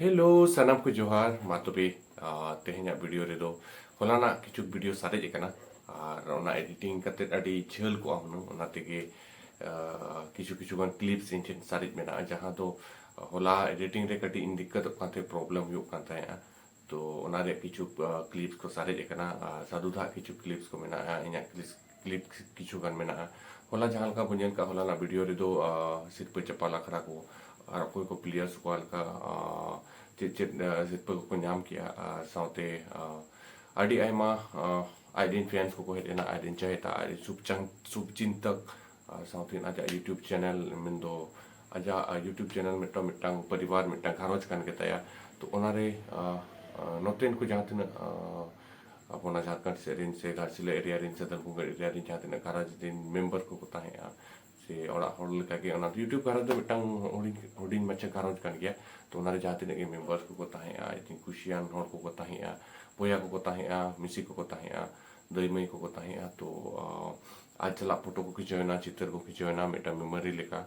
Hello सनम को जोहार मा तबे तेहना वीडियो रे दो होलाना किछु वीडियो सारे कना और ओना एडिटिंग करते अडी झेल को हमनु ओना तेगे किछु किछु गन क्लिप्स इंटेन सारे मेना जहां तो होला एडिटिंग रे कटी इन दिक्कत काते प्रॉब्लम यो काता है तो ओना रे किछु क्लिप्स को सारे कना साधुधा किछु क्लिप्स को मेना इना क्लिप्स किछु गन मेना होला जहां का बुनियन का होला ना वीडियो रे दो सिर पे चपाला खरा को और कोई को प्लेयर्स को का जित को नाम किया साउते आदि आइमा आइडेन फैंस को हेना आइडेन चाहेता आदि सुबचिंतक साउते ना यूट्यूब चैनल मिंदो आजा यूट्यूब चैनल मिटांग परिवार मिटांग घारोज कान के तया तो ओनारे नोतेन को जहां तिन अपना झारखंड से रिन से घासिले एरिया रिन से दलपुर एरिया रिन जहां तिन घाराज दिन मेंबर को होता है से और हर लगा के ओना यूट्यूब घारोज दो मिटांग होडिंग मच्चा घारोज कान गया तो ओनारे जहां तिन के मेंबर्स को होता है आई थिंक खुशियान हर को होता है पोया को होता है मिसी को होता है दईमई को होता है तो आज चला फोटो को खिंचोना चित्र को खिंचोना मिटा मेमोरी लेका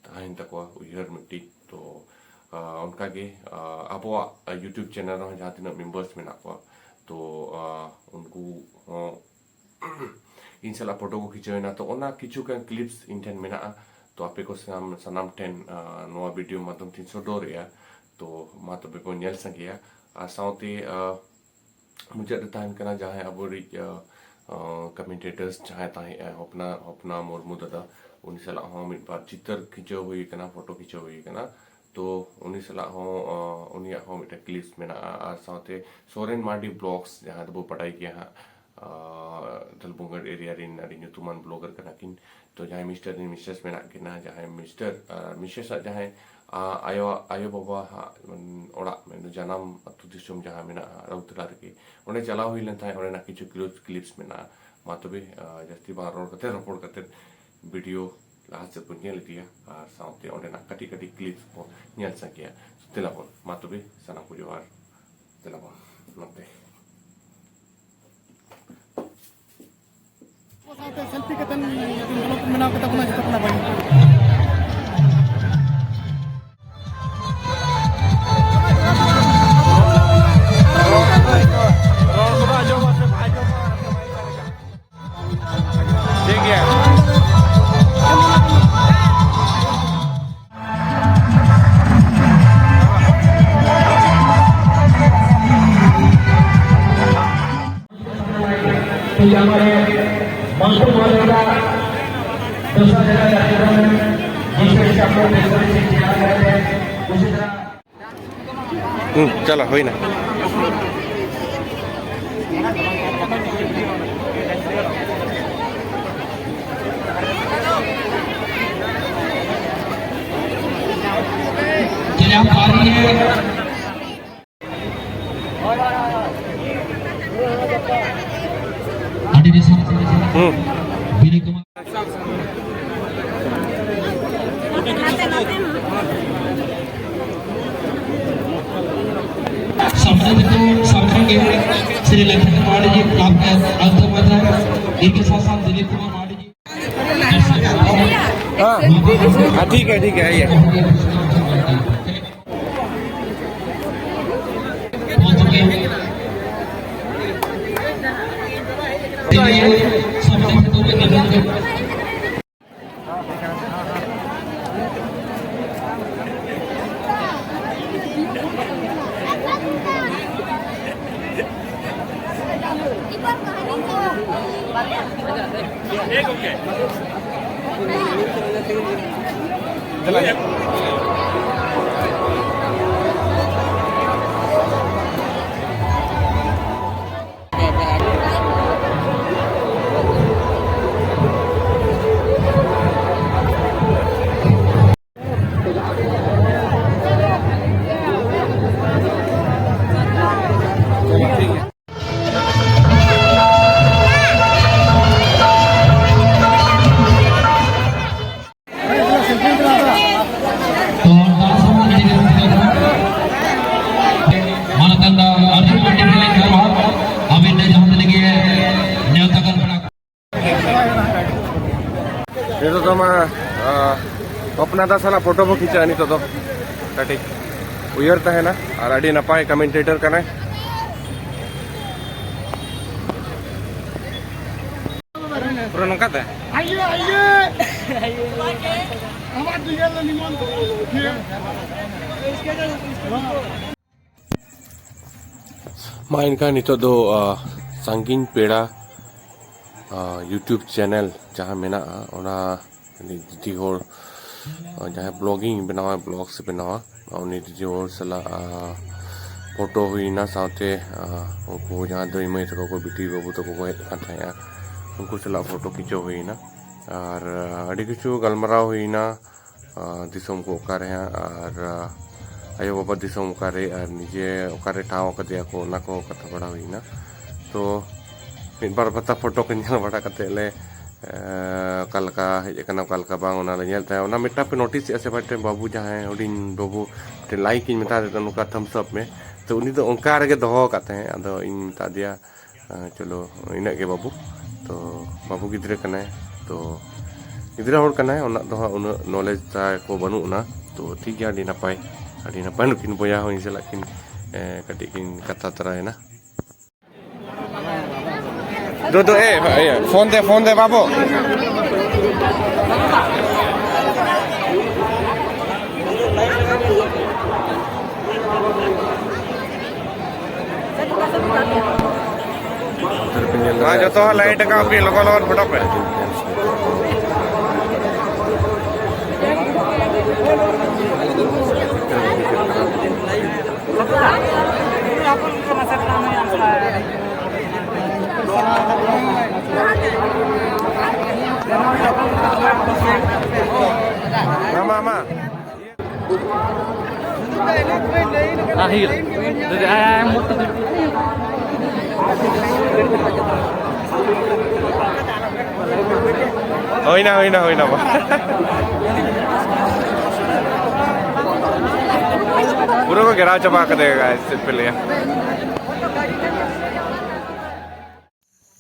ताहिन तकवा उयहर मिट्टी तो उनका के अब यूट्यूब चैनल जहाँ तीन मेंबर्स में को तो उनको इन सला फोटो को खिंचोना तो ओना किछु का क्लिप्स इंटेन मेना तो आपे को सनाम टेन नोआ वीडियो माध्यम तीन सदोर या तो मा तबे को नेल संगिया साउते मुझे ताहिन कना जहाँ अब कमेंटेटर्स जहाँ ताहि अपना मुर्मू दादा उन सला हो मिट बार चित्र खिंचो हुई कना फोटो खिंचो हुई कना तो उन सला हो उनिया हो मिट क्लिप्स में ना साथे सोरेन मार्डी ब्लॉग्स जहाँ तो पढ़ाई किया दलबुंगर एरिया रिन अड़ी नुतुमान ब्लॉगर कना किन तो जहाँ मिस्टर इन मिसेस में ना किना जहाँ मिस्टर मिसेस जहाँ आयो आयो बाबा ओड़ा में जनाम अतु दिसम जहाँ में ना राउतला रके उन्हें चला हुई लेन था उन्हें ना किछु क्लिप्स में ना मातबे जस्ती बार रोड करते रिपोर्ट करते वीडियो लास्ट से पुण्य लिया और साउते उन्हें ना कटी कटी क्लिप्स को नियल संकिया तेलाबोन मातबे सना को जोहार तेलाबोन नमस्ते सेल्फी कतन मेना कता kuna jita kuna bani हमारे मंसूर मौजूदा दूसरा जगह कार्यक्रम जिसमें आप लोग से तैयार कर रहे हैं उसी तरह चलो होई ना चलिए हम आ रही है श्री लक्ष्मण कुमार जी आपका अंतर्गत है इनके साथ साथ दिलीप कुमार माड़ी जी हाँ ठीक है आइए itu sama अपना दा साला फोटो को खींचा नहीं तो ठीक उयर तहना और अड़ी नपाय कमेंटेटर कने पूरा नोका ते Ayo, ayo. Amat tinggal di mana? Mine का नितो दो संगीन पेड़ा यूट्यूब चैनल जहाँ मेना ओना दीदी होर जहाँ ब्लॉगिंग बनावा ब्लॉग से बनावा उन्हीं दीदी होर सला फोटो हुई ना साथे उनको जहाँ दो इमेज को बिटी बाबू तो को कथा है उनको सला फोटो खींचो हुई ना और अड़ी किचु गलमराव हुई ना दिसम को ओकारे और आयो बाबा दिसम ओकारे और निजे ओकारे ठाव कदिया को ना को कथा बड़ा हुई ना तो मिद बार पता फोटो के नेल बड़ा कते ले कलका हेकना कलका बांग ओना नेल ता ओना मिटा पे नोटिस ऐसे बाटे बाबू जहां हुडिन बाबू ते लाइक इन मिता दे नुका थम्स अप में तो उनी तो ओंका रगे दोहो काते हैं अदो इन मिता दिया चलो इना के बाबू तो बाबू गिद्रे कने तो गिद्रा होड़ कने ओना दो उन नॉलेज ता को बनु ना तो ठीक गया डी नपाय नुकिन बोया हो इनसे लकिन कटी किन कथा तरह है ना दो फोन दे बाबू जो तो लाइट का आपकी लगन फोटो पे Mama. Akhir. Dari ayam motor. Hoy na. Puro ko gira coba ka dega guys, pili ya.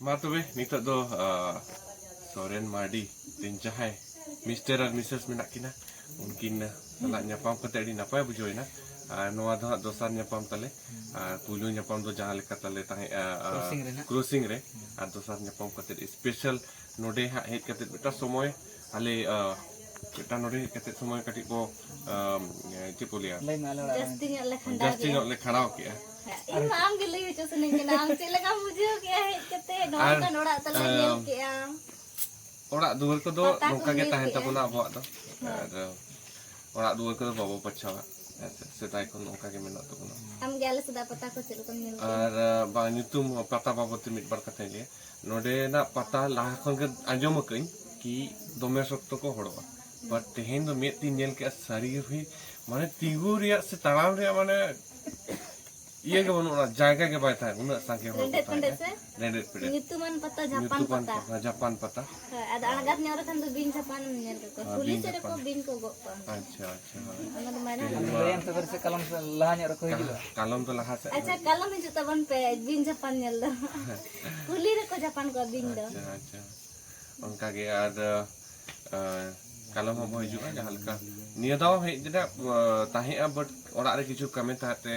Matu be, nito do Soren Mardi, Tinjahai, Mr. and Mrs. Minakina, mungkin nak nyapam kata di napa ya bujoy na, noa dah dosan nyapam tale, pulu nyapam do jangan lekat tale tang crossing re, dosan nyapam kata special node hit kata beta semuai ale kita node kata semuai kata ko cipulia. Justing oleh kharao kia. इन नाम के लिए जो सुने के नाम से लगा मुझे क्या है कहते हैं नोड़ा का नोड़ा तले नेल क्या ओड़ा दुवर को दो नोका के ताहन तबना अबवा दो ओड़ा दुवर को बाबू पछावा सेताय को नोका के मेना तबना हम गयाले सदा पता को चलो कन नेल और बा nyutum पता बाबत मिट बार कथा ले नोडे ना पता लाह खन के आंजम कई कि दोमे सक्त को होड़वा बट तेहेन दो मेत तीन नेल के सारी हुई माने तिगु रिया से तराम रिया माने ये के बनो जायगा के बात है उन संख्या हो रेंडेड पेड़े nyutuman pata जापान पता ada anak nya orang kan tuh bin Japan nyel ko pulis ada ko bin ko go अच्छा ana do mana Yang tu versi kalam lahanya rako hijau. कालम तो लहा से acha kalam itu taban pe bin Japan nyel do pulis ko Japan ko bin do अच्छा उनका के यार कालम हम हिजुआ जहां लका निया दाव हे जदा ताहे बट ओड़ा रे किछु कमे ताते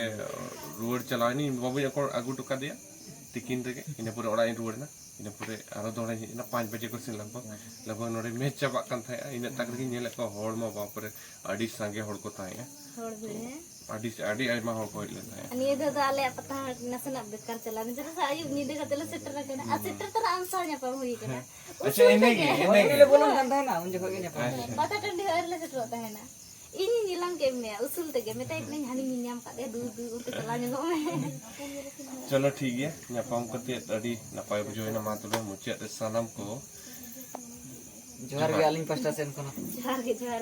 रोड चलानी बाबू को आगु टुका दिया तिकिन रे इन पूरे ओड़ा इन रोड ना इन पूरे आरो दोड़े ना 5 बजे को सिन लगभग नोरे मैच चाबा कान था इन तक रे नेल को होड़ म बाप रे अडी संगे होड़ को ताहे होड़ बे अडी आइमा होड़ को ले ताहे ani itu tuh ale pata nasana bekar jalan jadi saya ayu ni dekat le setter kena setter ter ansarnya pa hui kena अच्छा Ini bolong kan tahan lah, unjuk kaki apa? pata kan di air le setter tahena ini hilang ke me usul te ke meta ini hani nyam ka de du untuk jalan lo me चलो ठीक है nyapam kete tadi napai bujoy na matulung muciat salam ko Johar ke aling pasta sen kono. johar ge johar